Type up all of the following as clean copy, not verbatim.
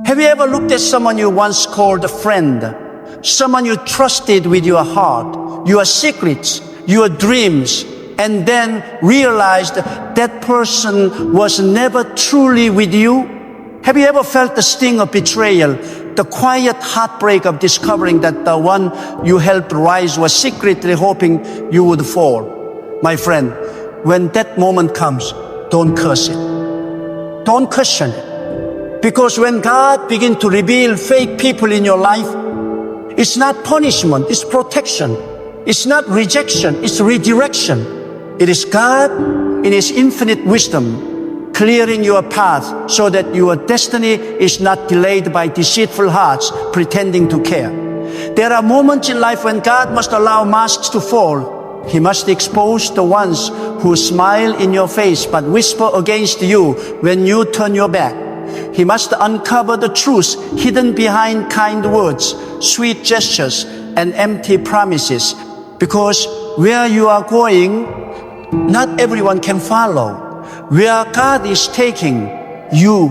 Have you ever looked at someone you once called a friend, someone you trusted with your heart, your secrets, your dreams, and then realized that person was never truly with you? Have you ever felt the sting of betrayal, the quiet heartbreak of discovering that the one you helped rise was secretly hoping you would fall? My friend, when that moment comes, don't curse it. Don't question it. Because when God begins to reveal fake people in your life, it's not punishment, it's protection. It's not rejection, it's redirection. It is God, in His infinite wisdom, clearing your path so that your destiny is not delayed by deceitful hearts pretending to care. There are moments in life when God must allow masks to fall. He must expose the ones who smile in your face but whisper against you when you turn your back. He must uncover the truth hidden behind kind words, sweet gestures, and empty promises. Because where you are going, not everyone can follow. Where God is taking you,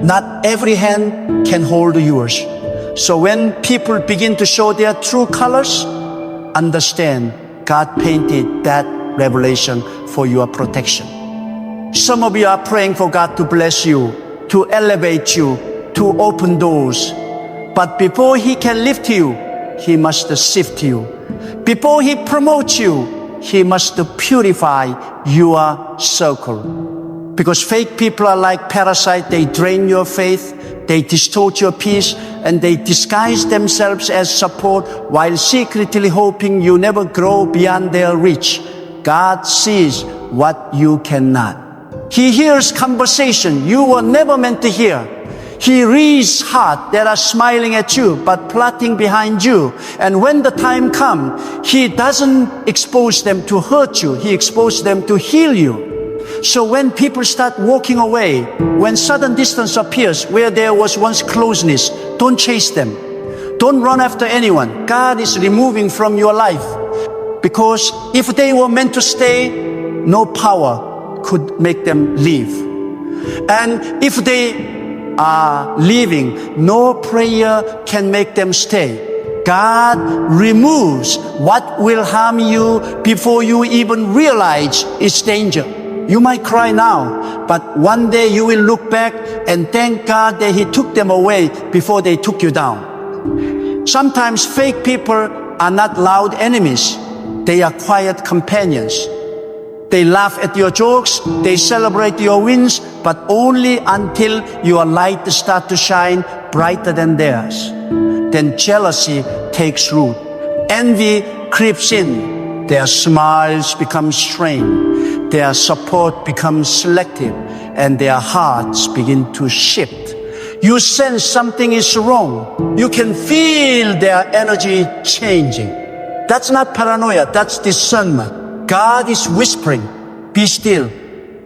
not every hand can hold yours. So when people begin to show their true colors, understand God painted that revelation for your protection. Some of you are praying for God to bless you, to elevate you, to open doors. But before He can lift you, He must sift you. Before He promotes you, He must purify your circle. Because fake people are like parasites. They drain your faith, they distort your peace, and they disguise themselves as support while secretly hoping you never grow beyond their reach. God sees what you cannot. He hears conversation you were never meant to hear. He reads hearts that are smiling at you but plotting behind you. And when the time comes, He doesn't expose them to hurt you. He exposes them to heal you. So when people start walking away, when sudden distance appears where there was once closeness, don't chase them. Don't run after anyone. God is removing from your life. Because if they were meant to stay, no power could make them leave. And if they are leaving, no prayer can make them stay. God removes what will harm you before you even realize its danger. You might cry now, but one day you will look back and thank God that He took them away before they took you down. Sometimes fake people are not loud enemies. They are quiet companions. They laugh at your jokes, they celebrate your wins, but only until your light starts to shine brighter than theirs. Then jealousy takes root. Envy creeps in. Their smiles become strained. Their support becomes selective. And their hearts begin to shift. You sense something is wrong. You can feel their energy changing. That's not paranoia, that's discernment. God is whispering, be still,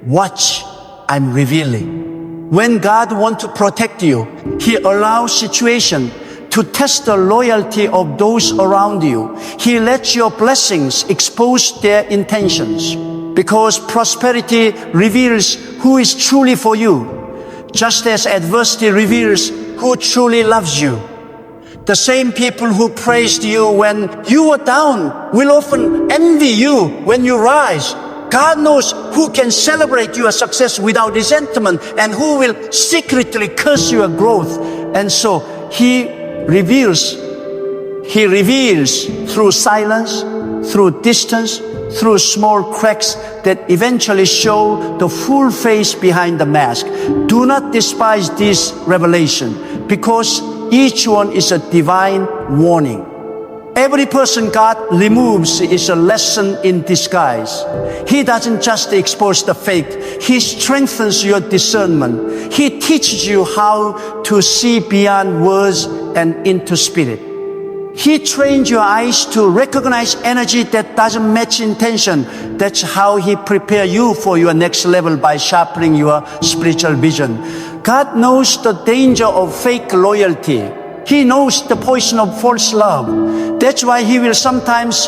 watch, I'm revealing. When God wants to protect you, He allows situation to test the loyalty of those around you. He lets your blessings expose their intentions. Because prosperity reveals who is truly for you, just as adversity reveals who truly loves you. The same people who praised you when you were down will often envy you when you rise. God knows who can celebrate your success without resentment and who will secretly curse your growth. And so He reveals through silence, through distance, through small cracks that eventually show the full face behind the mask. Do not despise this revelation, because each one is a divine warning. Every person God removes is a lesson in disguise. He doesn't just expose the fake. He strengthens your discernment. He teaches you how to see beyond words and into spirit. He trains your eyes to recognize energy that doesn't match intention. That's how He prepares you for your next level, by sharpening your spiritual vision. God knows the danger of fake loyalty. He knows the poison of false love. That's why He will sometimes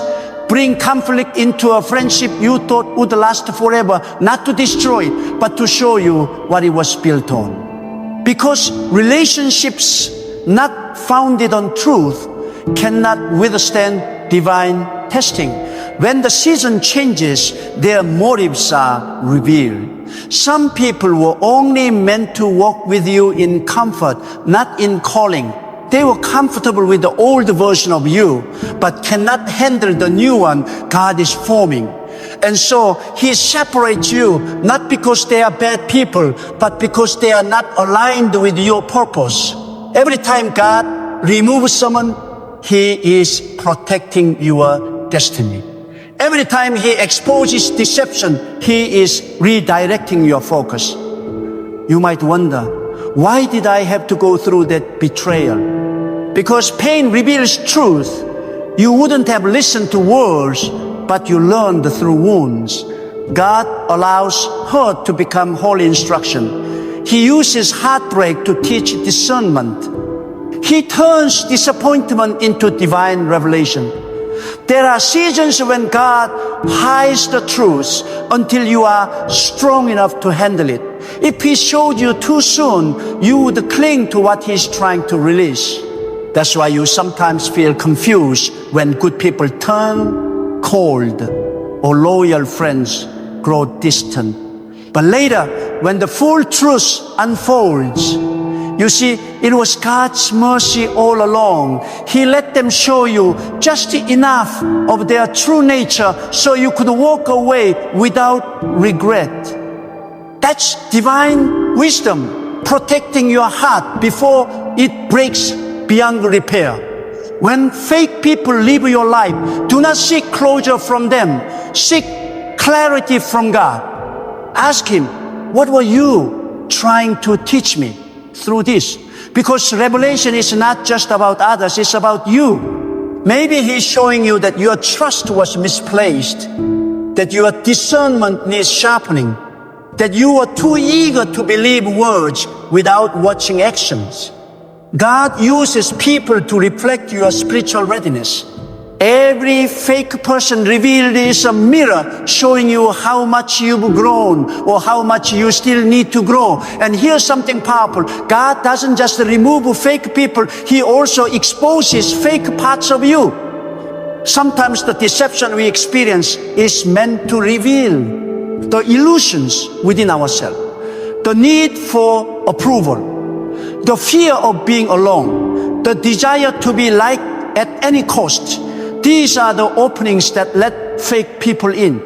bring conflict into a friendship you thought would last forever, not to destroy it, but to show you what it was built on. Because relationships not founded on truth cannot withstand divine testing. When the season changes, their motives are revealed. Some people were only meant to walk with you in comfort, not in calling. They were comfortable with the old version of you, but cannot handle the new one God is forming. And so He separates you, not because they are bad people, but because they are not aligned with your purpose. Every time God removes someone, He is protecting your destiny. Every time He exposes deception, He is redirecting your focus. You might wonder, why did I have to go through that betrayal? Because pain reveals truth. You wouldn't have listened to words, but you learned through wounds. God allows hurt to become holy instruction. He uses heartbreak to teach discernment. He turns disappointment into divine revelation. There are seasons when God hides the truth until you are strong enough to handle it. If He showed you too soon, you would cling to what He's trying to release. That's why you sometimes feel confused when good people turn cold or loyal friends grow distant. But later, when the full truth unfolds, you see, it was God's mercy all along. He let them show you just enough of their true nature so you could walk away without regret. That's divine wisdom, protecting your heart before it breaks beyond repair. When fake people live your life, do not seek closure from them. Seek clarity from God. Ask Him, what were you trying to teach me through this? Because revelation is not just about others, it's about you. Maybe He's showing you that your trust was misplaced, that your discernment needs sharpening, that you were too eager to believe words without watching actions. God uses people to reflect your spiritual readiness. Every fake person revealed is a mirror showing you how much you've grown or how much you still need to grow. And here's something powerful. God doesn't just remove fake people, He also exposes fake parts of you. Sometimes the deception we experience is meant to reveal the illusions within ourselves, the need for approval, the fear of being alone, the desire to be liked at any cost. These are the openings that let fake people in.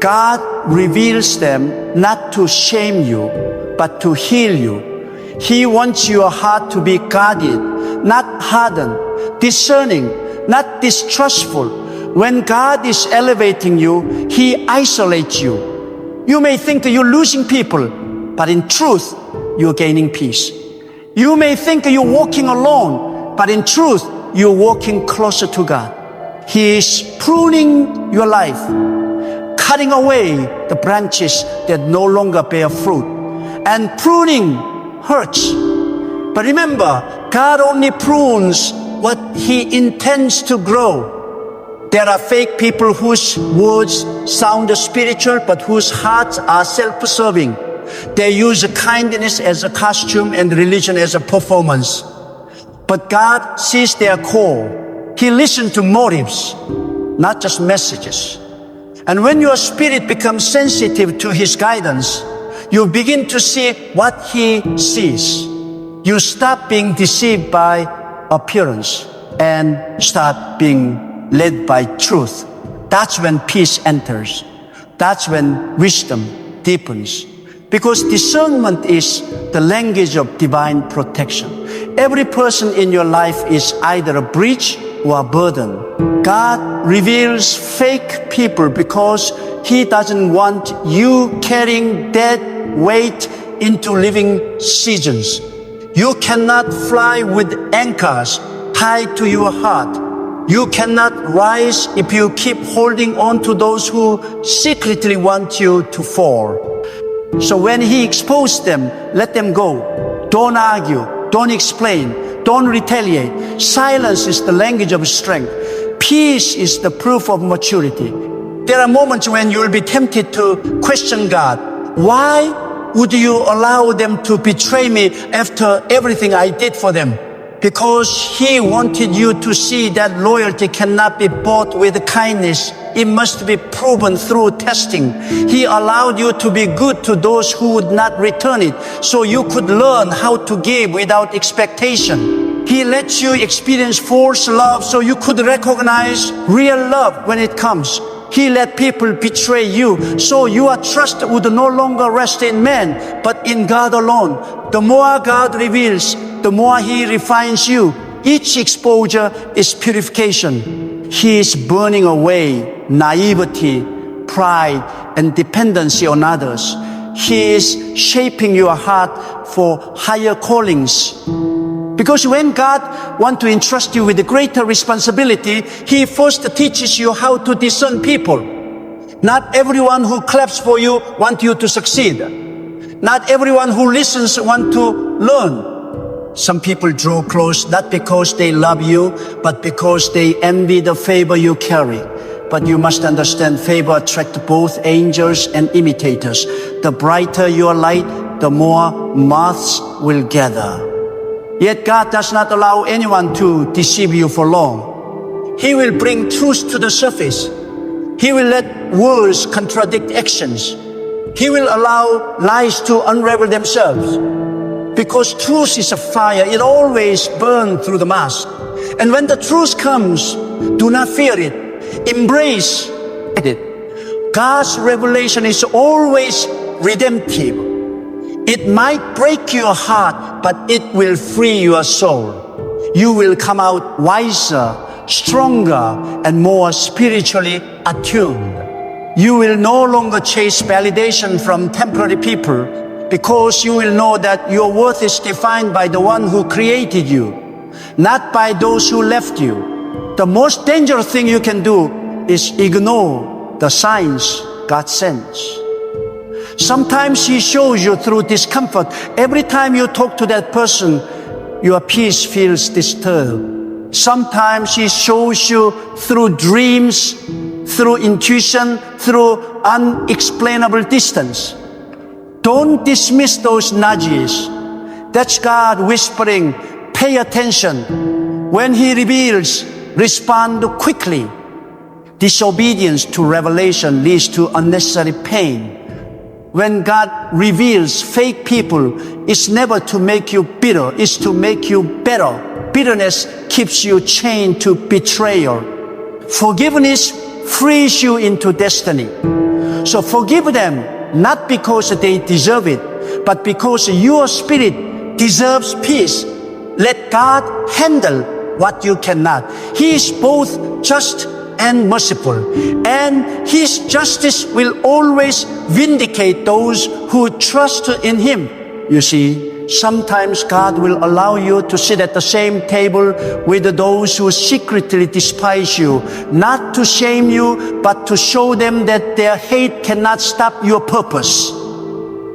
God reveals them not to shame you, but to heal you. He wants your heart to be guarded, not hardened, discerning, not distrustful. When God is elevating you, He isolates you. You may think that you're losing people, but in truth, you're gaining peace. You may think you're walking alone, but in truth, you're walking closer to God. He is pruning your life, cutting away the branches that no longer bear fruit. And pruning hurts. But remember, God only prunes what He intends to grow. There are fake people whose words sound spiritual, but whose hearts are self-serving. They use kindness as a costume and religion as a performance. But God sees their core. He listens to motives, not just messages. And when your spirit becomes sensitive to His guidance, you begin to see what He sees. You stop being deceived by appearance and start being led by truth. That's when peace enters. That's when wisdom deepens. Because discernment is the language of divine protection. Every person in your life is either a bridge or a burden. God reveals fake people because He doesn't want you carrying dead weight into living seasons. You cannot fly with anchors tied to your heart. You cannot rise if you keep holding on to those who secretly want you to fall. So when He exposed them, let them go. Don't argue. Don't explain. Don't retaliate. Silence is the language of strength. Peace is the proof of maturity. There are moments when you will be tempted to question God. Why would you allow them to betray me after everything I did for them? Because He wanted you to see that loyalty cannot be bought with kindness. It must be proven through testing. He allowed you to be good to those who would not return it, so you could learn how to give without expectation. He lets you experience false love so you could recognize real love when it comes. He let people betray you so your trust would no longer rest in man, but in God alone. The more God reveals, the more He refines you. Each exposure is purification. He is burning away naivety, pride, and dependency on others. He is shaping your heart for higher callings. Because when God wants to entrust you with a greater responsibility, He first teaches you how to discern people. Not everyone who claps for you wants you to succeed. Not everyone who listens wants to learn. Some people draw close not because they love you, but because they envy the favor you carry. But you must understand, favor attracts both angels and imitators. The brighter your light, the more moths will gather. Yet God does not allow anyone to deceive you for long. He will bring truth to the surface. He will let words contradict actions. He will allow lies to unravel themselves. Because truth is a fire, it always burns through the mask. And when the truth comes, do not fear it. Embrace it. God's revelation is always redemptive. It might break your heart, but it will free your soul. You will come out wiser, stronger, and more spiritually attuned. You will no longer chase validation from temporary people, because you will know that your worth is defined by the one who created you, not by those who left you. The most dangerous thing you can do is ignore the signs God sends. Sometimes He shows you through discomfort. Every time you talk to that person, your peace feels disturbed. Sometimes He shows you through dreams, through intuition, through unexplainable distance. Don't dismiss those nudges. That's God whispering, pay attention. When He reveals, respond quickly. Disobedience to revelation leads to unnecessary pain. When God reveals fake people, it's never to make you bitter, it's to make you better. Bitterness keeps you chained to betrayal. Forgiveness frees you into destiny. So forgive them, not because they deserve it, but because your spirit deserves peace. Let God handle what you cannot. He is both just and merciful, and His justice will always vindicate those who trust in Him. You see, sometimes God will allow you to sit at the same table with those who secretly despise you, not to shame you, but to show them that their hate cannot stop your purpose.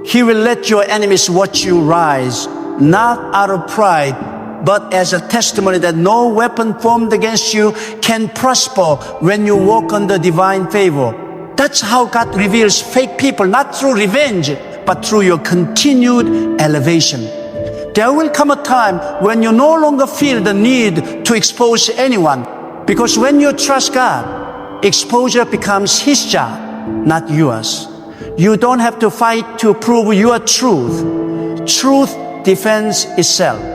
He will let your enemies watch you rise, not out of pride, but as a testimony that no weapon formed against you can prosper when you walk under divine favor. That's how God reveals fake people, not through revenge, but through your continued elevation. There will come a time when you no longer feel the need to expose anyone, because when you trust God, exposure becomes His job, not yours. You don't have to fight to prove your truth. Truth defends itself.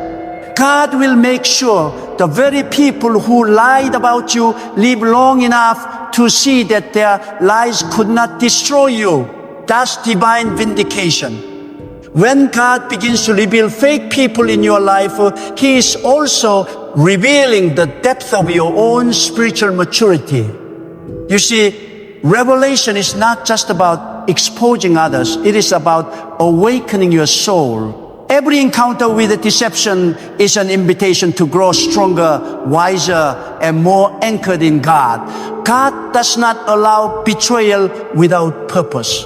God will make sure the very people who lied about you live long enough to see that their lies could not destroy you. That's divine vindication. When God begins to reveal fake people in your life, He is also revealing the depth of your own spiritual maturity. You see, revelation is not just about exposing others. It is about awakening your soul. Every encounter with deception is an invitation to grow stronger, wiser, and more anchored in God. God does not allow betrayal without purpose.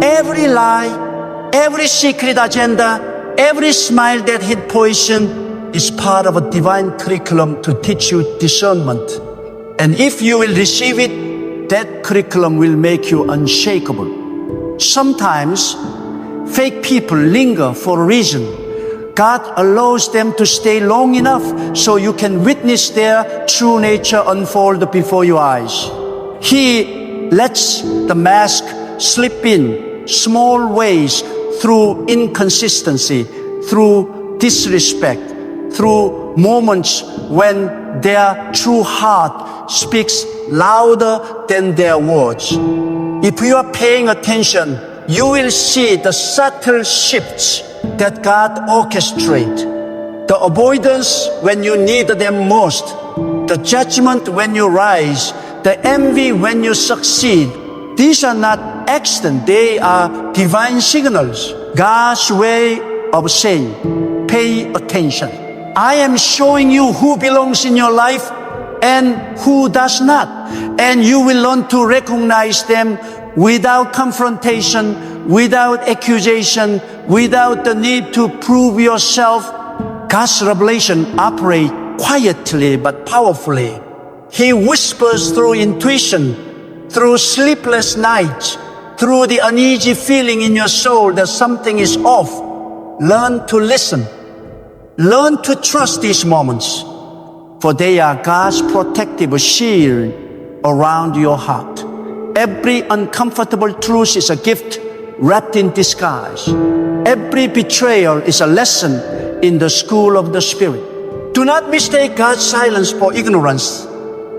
Every lie, every secret agenda, every smile that hid poison is part of a divine curriculum to teach you discernment. And if you will receive it, that curriculum will make you unshakable. Sometimes fake people linger for a reason. God allows them to stay long enough so you can witness their true nature unfold before your eyes. He lets the mask slip in small ways through inconsistency, through disrespect, through moments when their true heart speaks louder than their words. If you are paying attention, you will see the subtle shifts that God orchestrates. The avoidance when you need them most, the judgment when you rise, the envy when you succeed. These are not accidents, they are divine signals. God's way of saying, pay attention. I am showing you who belongs in your life and who does not. And you will learn to recognize them without confrontation, without accusation, without the need to prove yourself. God's revelation operates quietly but powerfully. He whispers through intuition, through sleepless nights, through the uneasy feeling in your soul that something is off. Learn to listen. Learn to trust these moments, for they are God's protective shield around your heart. Every uncomfortable truth is a gift wrapped in disguise. Every betrayal is a lesson in the school of the Spirit. Do not mistake God's silence for ignorance.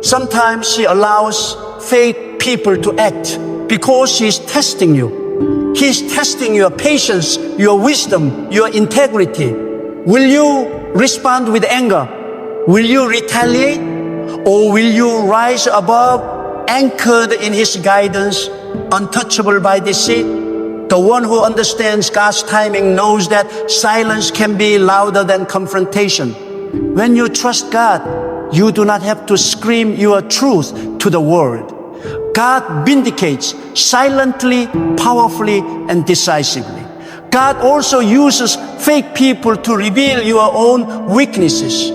Sometimes He allows fake people to act because He is testing you. He is testing your patience, your wisdom, your integrity. Will you respond with anger? Will you retaliate? Or will you rise above, anchored in His guidance, untouchable by deceit? The one who understands God's timing knows that silence can be louder than confrontation. When you trust God, you do not have to scream your truth to the world. God vindicates silently, powerfully, and decisively. God also uses fake people to reveal your own weaknesses.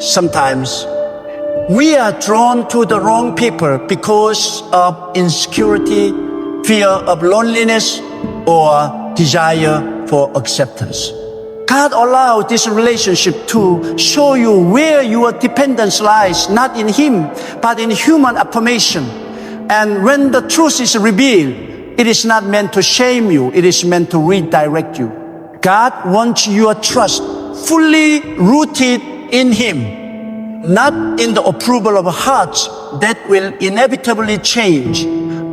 Sometimes we are drawn to the wrong people because of insecurity, fear of loneliness, or desire for acceptance. God allowed this relationship to show you where your dependence lies, not in Him, but in human affirmation. And when the truth is revealed, it is not meant to shame you, it is meant to redirect you. God wants your trust fully rooted in Him, not in the approval of hearts that will inevitably change.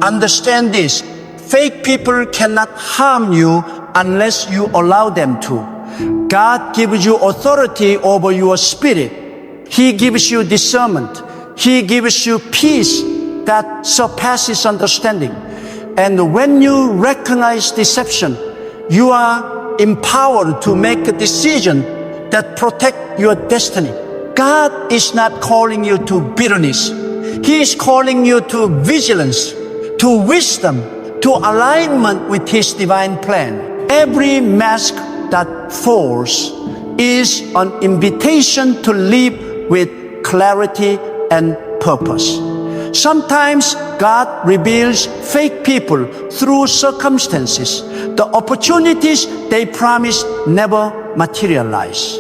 Understand this, fake people cannot harm you unless you allow them to. God gives you authority over your spirit. He gives you discernment. He gives you peace that surpasses understanding. And when you recognize deception, you are empowered to make a decision that protect your destiny. God is not calling you to bitterness. He is calling you to vigilance, to wisdom, to alignment with His divine plan. Every mask that falls is an invitation to live with clarity and purpose. Sometimes God reveals fake people through circumstances. The opportunities they promised never materialize.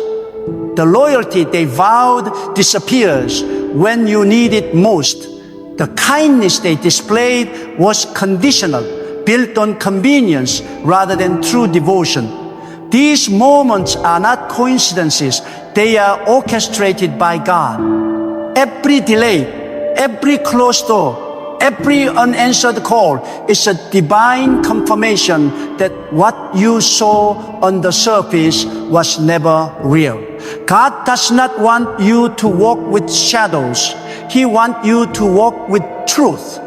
The loyalty they vowed disappears when you need it most. The kindness they displayed was conditional, built on convenience rather than true devotion. These moments are not coincidences. They are orchestrated by God. Every delay, every closed door, every unanswered call is a divine confirmation that what you saw on the surface was never real. God does not want you to walk with shadows. He wants you to walk with truth.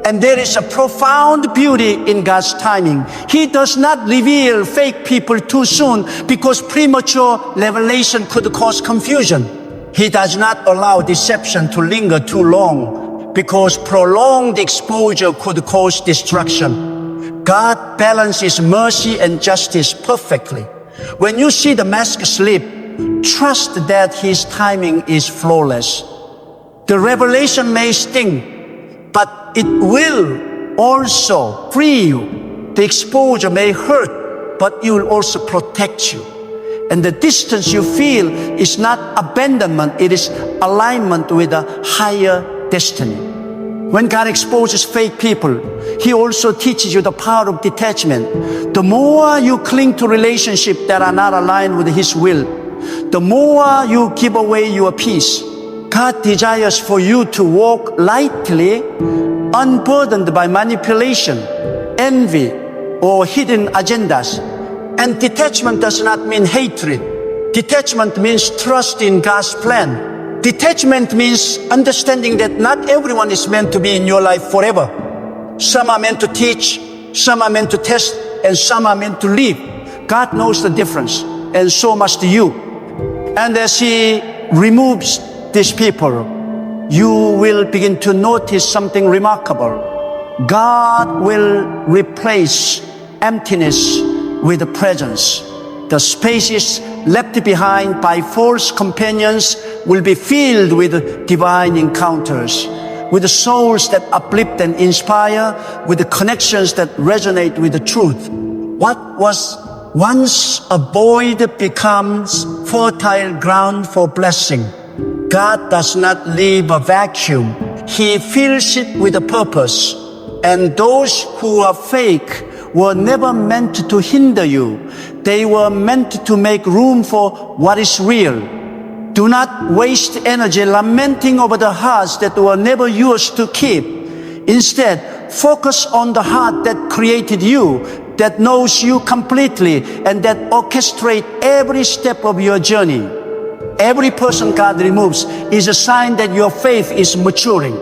And there is a profound beauty in God's timing. He does not reveal fake people too soon because premature revelation could cause confusion. He does not allow deception to linger too long because prolonged exposure could cause destruction. God balances mercy and justice perfectly. When you see the mask slip, trust that His timing is flawless. The revelation may sting, but it will also free you. The exposure may hurt, but He will also protect you. And the distance you feel is not abandonment, it is alignment with a higher destiny. When God exposes fake people, He also teaches you the power of detachment. The more you cling to relationships that are not aligned with His will, the more you give away your peace. God desires for you to walk lightly, unburdened by manipulation, envy, or hidden agendas. And detachment does not mean hatred. Detachment means trust in God's plan. Detachment means understanding that not everyone is meant to be in your life forever. Some are meant to teach, some are meant to test, and some are meant to leave. God knows the difference, and so must you. And as He removes these people, you will begin to notice something remarkable. God will replace emptiness with a presence. The spaces left behind by false companions will be filled with divine encounters, with the souls that uplift and inspire, with the connections that resonate with the truth. What was once a void becomes fertile ground for blessing. God does not leave a vacuum. He fills it with a purpose. And those who are fake were never meant to hinder you. They were meant to make room for what is real. Do not waste energy lamenting over the hearts that were never yours to keep. Instead, focus on the heart that created you, that knows you completely, and that orchestrates every step of your journey. Every person God removes is a sign that your faith is maturing.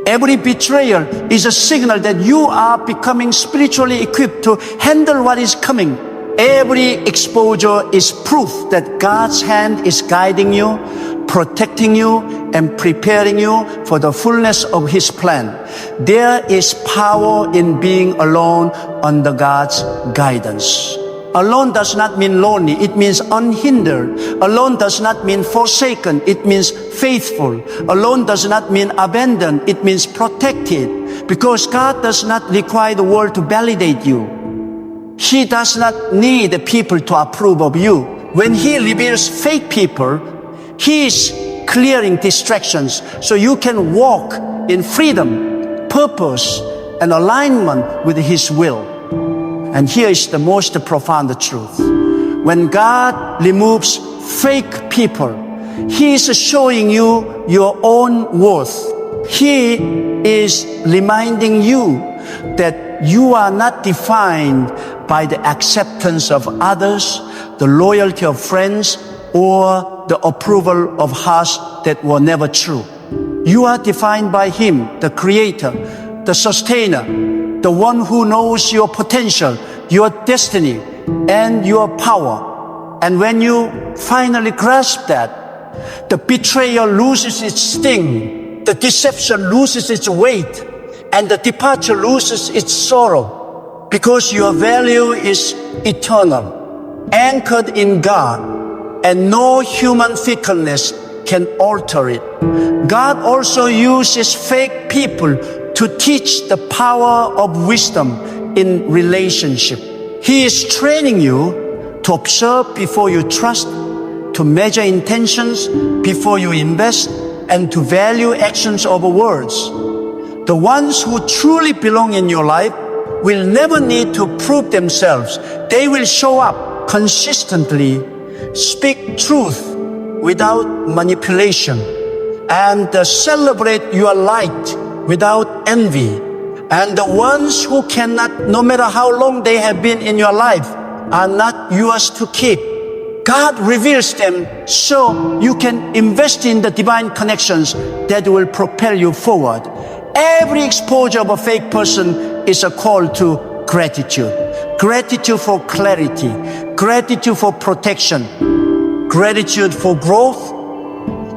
Every betrayal is a signal that you are becoming spiritually equipped to handle what is coming. Every exposure is proof that God's hand is guiding you, protecting you, and preparing you for the fullness of His plan. There is power in being alone under God's guidance. Alone does not mean lonely, it means unhindered. Alone does not mean forsaken, it means faithful. Alone does not mean abandoned, it means protected. Because God does not require the world to validate you. He does not need people to approve of you. When He reveals fake people, He is clearing distractions so you can walk in freedom, purpose, and alignment with His will. And here is the most profound truth. When God removes fake people, He is showing you your own worth. He is reminding you that you are not defined by the acceptance of others, the loyalty of friends, or the approval of hearts that were never true. You are defined by Him, the Creator, the Sustainer, the one who knows your potential, your destiny, and your power. And when you finally grasp that, the betrayal loses its sting, the deception loses its weight, and the departure loses its sorrow, because your value is eternal, anchored in God, and no human fickleness can alter it. God also uses fake people to teach the power of wisdom in relationship. He is training you to observe before you trust, to measure intentions before you invest, and to value actions over words. The ones who truly belong in your life will never need to prove themselves. They will show up consistently, speak truth without manipulation, and celebrate your light without envy. And the ones who cannot, no matter how long they have been in your life, are not yours to keep. God reveals them so you can invest in the divine connections that will propel you forward. Every exposure of a fake person is a call to gratitude. Gratitude for clarity, gratitude for protection, gratitude for growth.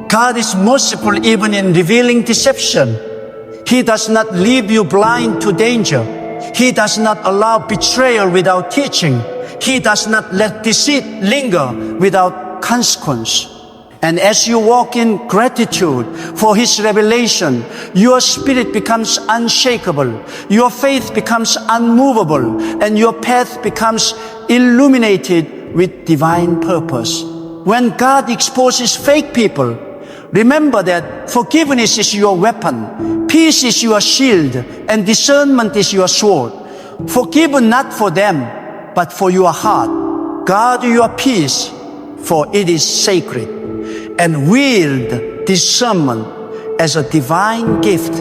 God is merciful even in revealing deception. He does not leave you blind to danger. He does not allow betrayal without teaching. He does not let deceit linger without consequence. And as you walk in gratitude for His revelation, your spirit becomes unshakable, your faith becomes unmovable, and your path becomes illuminated with divine purpose. When God exposes fake people, remember that forgiveness is your weapon, peace is your shield, and discernment is your sword. Forgive not for them, but for your heart. Guard your peace, for it is sacred. And wield discernment as a divine gift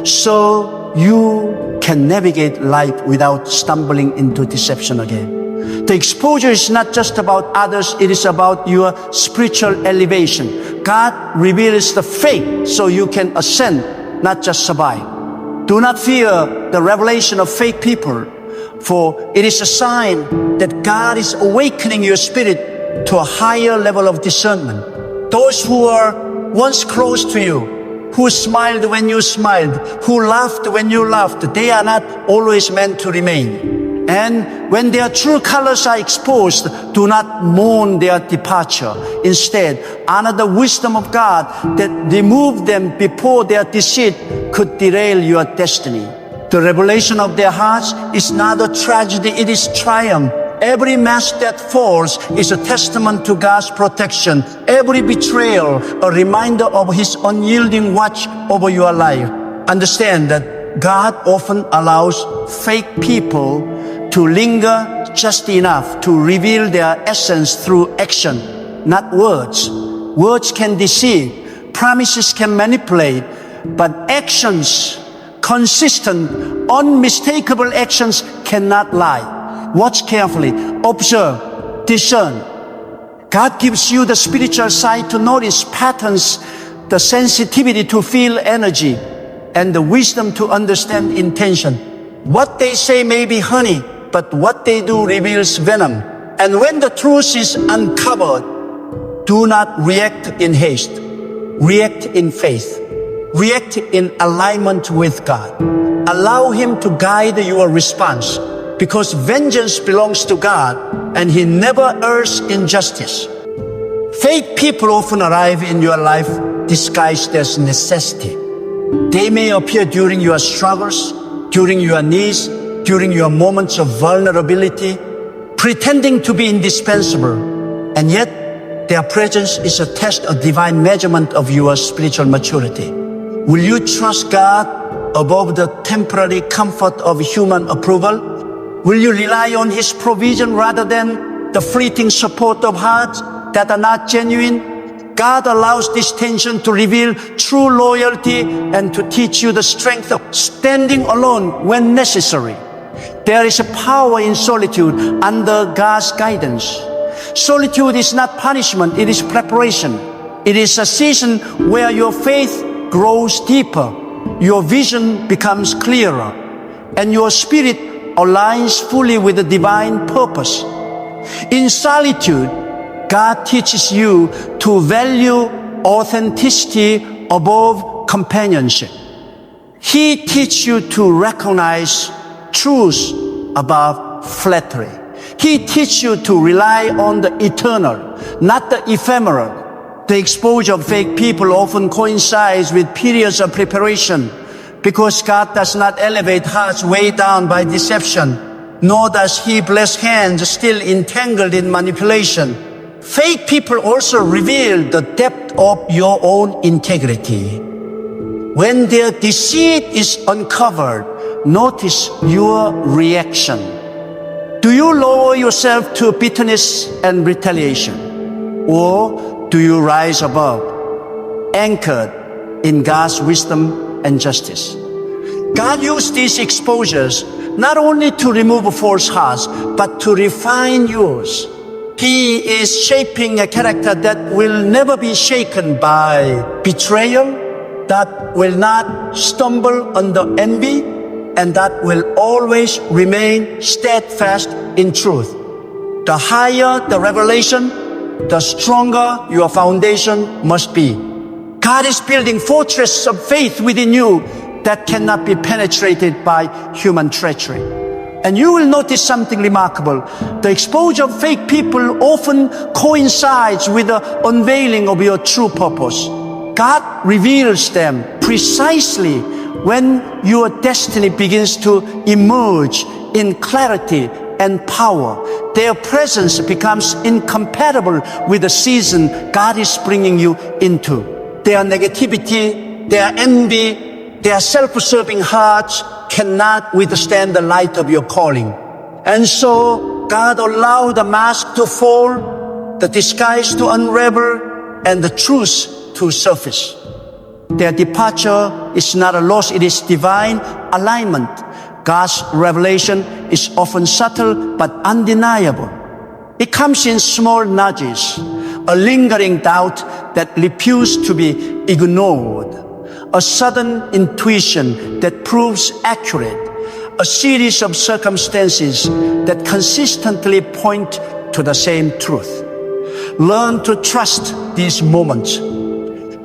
so you can navigate life without stumbling into deception again. The exposure is not just about others, it is about your spiritual elevation. God reveals the fake so you can ascend, not just survive. Do not fear the revelation of fake people, for it is a sign that God is awakening your spirit to a higher level of discernment. Those who were once close to you, who smiled when you smiled, who laughed when you laughed, they are not always meant to remain. And when their true colors are exposed, do not mourn their departure. Instead, honor the wisdom of God that removed them before their deceit could derail your destiny. The revelation of their hearts is not a tragedy, it is triumph. Every mask that falls is a testament to God's protection. Every betrayal, a reminder of His unyielding watch over your life. Understand that God often allows fake people to linger just enough to reveal their essence through action, not words. Words can deceive, promises can manipulate, but actions, consistent, unmistakable actions cannot lie. Watch carefully, observe, discern. God gives you the spiritual sight to notice patterns, the sensitivity to feel energy, and the wisdom to understand intention. What they say may be honey, but what they do reveals venom. And when the truth is uncovered, do not react in haste. React in faith. React in alignment with God. Allow Him to guide your response, because vengeance belongs to God and He never errs in justice. Fake people often arrive in your life disguised as necessity. They may appear during your struggles, during your needs, during your moments of vulnerability, pretending to be indispensable, and yet their presence is a test, a divine measurement of your spiritual maturity. Will you trust God above the temporary comfort of human approval? Will you rely on His provision rather than the fleeting support of hearts that are not genuine? God allows this tension to reveal true loyalty and to teach you the strength of standing alone when necessary. There is a power in solitude under God's guidance. Solitude is not punishment, it is preparation. It is a season where your faith grows deeper, your vision becomes clearer, and your spirit aligns fully with the divine purpose. In solitude, God teaches you to value authenticity above companionship. He teaches you to recognize truth above flattery. He teaches you to rely on the eternal, not the ephemeral. The exposure of fake people often coincides with periods of preparation, because God does not elevate hearts weighed down by deception, nor does He bless hands still entangled in manipulation. Fake people also reveal the depth of your own integrity. When their deceit is uncovered, notice your reaction. Do you lower yourself to bitterness and retaliation? Or do you rise above, anchored in God's wisdom and justice? God used these exposures not only to remove false hearts, but to refine yours. He is shaping a character that will never be shaken by betrayal, that will not stumble under envy, and that will always remain steadfast in truth. The higher the revelation, the stronger your foundation must be. God is building fortresses of faith within you that cannot be penetrated by human treachery. And you will notice something remarkable. The exposure of fake people often coincides with the unveiling of your true purpose. God reveals them precisely when your destiny begins to emerge in clarity and power. Their presence becomes incompatible with the season God is bringing you into. Their negativity, their envy, their self-serving hearts cannot withstand the light of your calling. And so God allowed the mask to fall, the disguise to unravel, and the truth to surface. Their departure is not a loss, it is divine alignment. God's revelation is often subtle but undeniable. It comes in small nudges, a lingering doubt that refuses to be ignored, a sudden intuition that proves accurate, a series of circumstances that consistently point to the same truth. Learn to trust these moments.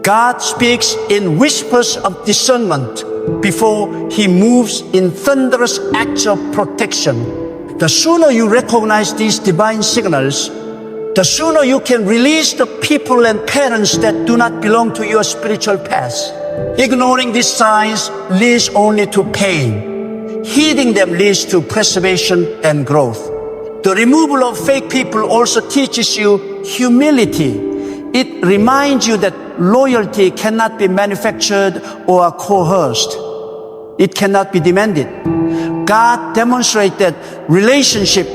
God speaks in whispers of discernment before He moves in thunderous acts of protection. The sooner you recognize these divine signals, the sooner you can release the people and parents that do not belong to your spiritual path. Ignoring these signs leads only to pain. Heeding them leads to preservation and growth. The removal of fake people also teaches you humility. It reminds you that loyalty cannot be manufactured or coerced. It cannot be demanded. God demonstrates that relationship,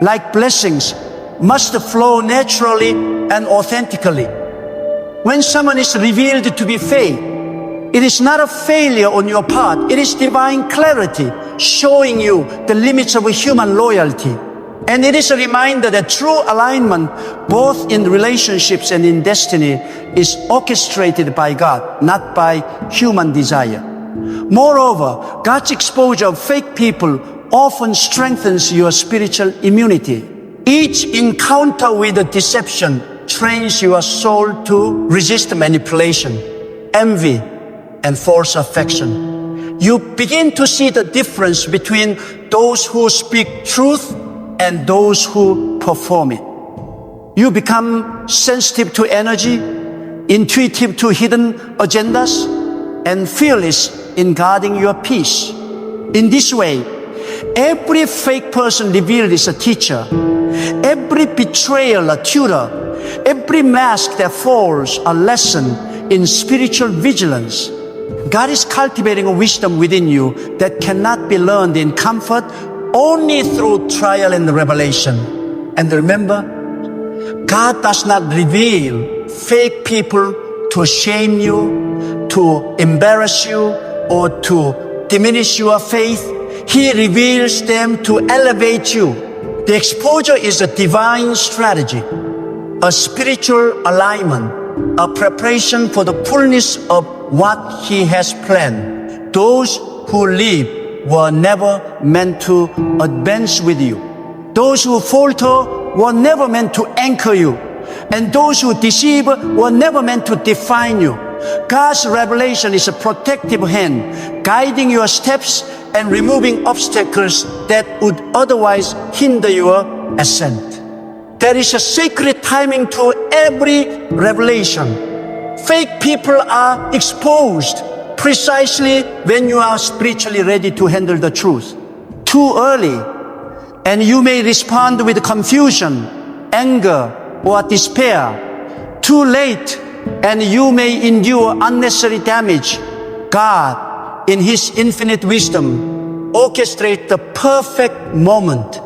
like blessings, must flow naturally and authentically. When someone is revealed to be fake, it is not a failure on your part. It is divine clarity showing you the limits of human loyalty. And it is a reminder that true alignment, both in relationships and in destiny, is orchestrated by God, not by human desire. Moreover, God's exposure of fake people often strengthens your spiritual immunity. Each encounter with a deception trains your soul to resist manipulation, envy, and false affection. You begin to see the difference between those who speak truth and those who perform it. You become sensitive to energy, intuitive to hidden agendas, and fearless in guarding your peace. In this way, every fake person revealed is a teacher, every betrayal a tutor, every mask that falls a lesson in spiritual vigilance. God is cultivating a wisdom within you that cannot be learned in comfort, only through trial and revelation. And remember, God does not reveal fake people to shame you, to embarrass you, or to diminish your faith. He reveals them to elevate you. The exposure is a divine strategy, a spiritual alignment, a preparation for the fullness of what He has planned. Those who live were never meant to advance with you. Those who falter were never meant to anchor you. And those who deceive were never meant to define you. God's revelation is a protective hand, guiding your steps and removing obstacles that would otherwise hinder your ascent. There is a sacred timing to every revelation. Fake people are exposed precisely when you are spiritually ready to handle the truth. Too early, and you may respond with confusion, anger, or despair. Too late, and you may endure unnecessary damage. God, in His infinite wisdom, orchestrates the perfect moment.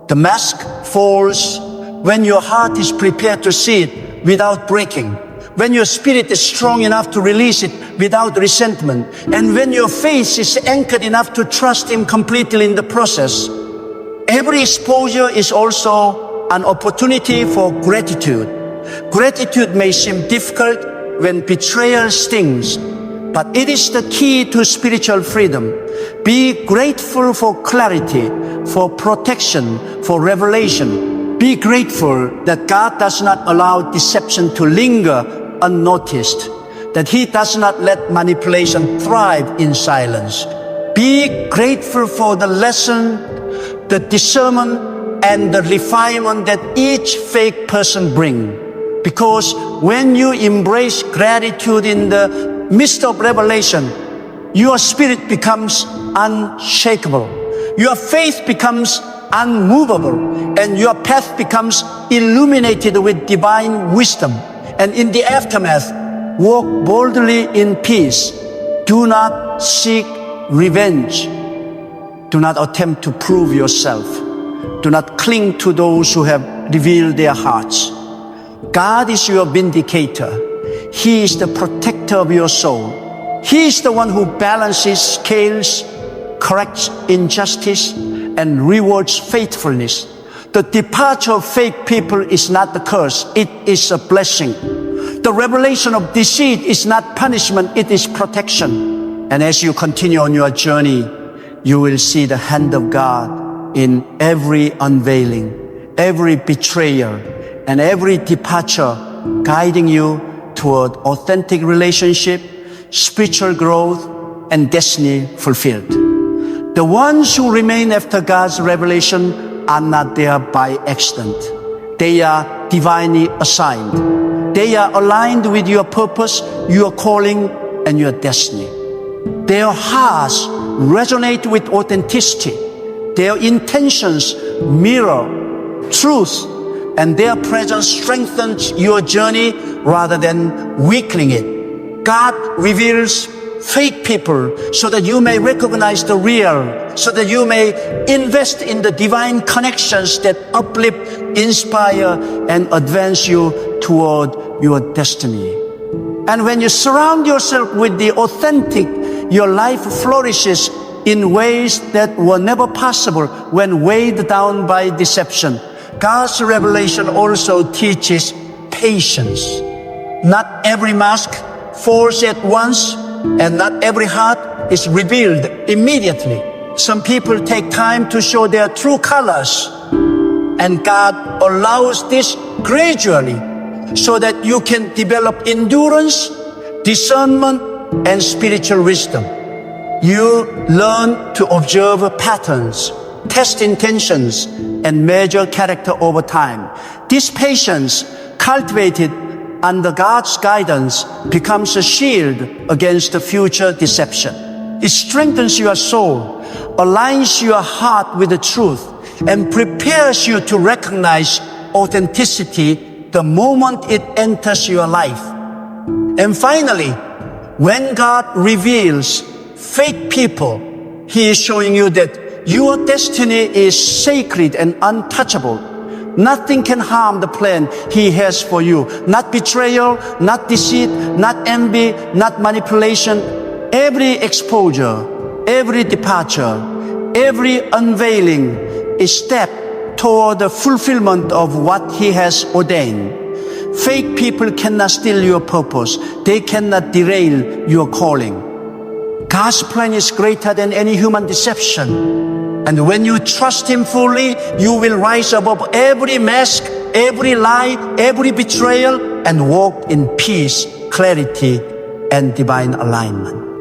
The mask falls when your heart is prepared to see it without breaking, when your spirit is strong enough to release it without resentment, and when your faith is anchored enough to trust Him completely in the process. Every exposure is also an opportunity for gratitude. Gratitude may seem difficult when betrayal stings, but it is the key to spiritual freedom. Be grateful for clarity, for protection, for revelation. Be grateful that God does not allow deception to linger unnoticed, that He does not let manipulation thrive in silence. Be grateful for the lesson, the discernment, and the refinement that each fake person brings. Because when you embrace gratitude in the midst of revelation, your spirit becomes unshakable. Your faith becomes unmovable, and your path becomes illuminated with divine wisdom. And in the aftermath, walk boldly in peace. Do not seek revenge. Do not attempt to prove yourself. Do not cling to those who have revealed their hearts. God is your vindicator. He is the protector of your soul. He is the one who balances scales, corrects injustice, and rewards faithfulness. The departure of fake people is not the curse, it is a blessing. The revelation of deceit is not punishment, it is protection. And as you continue on your journey, you will see the hand of God in every unveiling, every betrayal, and every departure, guiding you toward authentic relationship, spiritual growth, and destiny fulfilled. The ones who remain after God's revelation are not there by accident. They are divinely assigned. They are aligned with your purpose, your calling, and your destiny. Their hearts resonate with authenticity. Their intentions mirror truth, and their presence strengthens your journey rather than weakening it. God reveals fake people so that you may recognize the real, so that you may invest in the divine connections that uplift, inspire, and advance you toward your destiny. And when you surround yourself with the authentic, your life flourishes in ways that were never possible when weighed down by deception. God's revelation also teaches patience. Not every mask falls at once, and not every heart is revealed immediately. Some people take time to show their true colors, and God allows this gradually so that you can develop endurance, discernment, and spiritual wisdom. You learn to observe patterns, test intentions, and measure character over time. This patience, cultivated under God's guidance, becomes a shield against future deception. It strengthens your soul, aligns your heart with the truth, and prepares you to recognize authenticity the moment it enters your life. And finally, when God reveals fake people, He is showing you that your destiny is sacred and untouchable. Nothing can harm the plan He has for you. Not betrayal, not deceit, not envy, not manipulation. Every exposure, every departure, every unveiling is step toward the fulfillment of what He has ordained. Fake people cannot steal your purpose. They cannot derail your calling. God's plan is greater than any human deception. And when you trust Him fully, you will rise above every mask, every lie, every betrayal, and walk in peace, clarity, and divine alignment.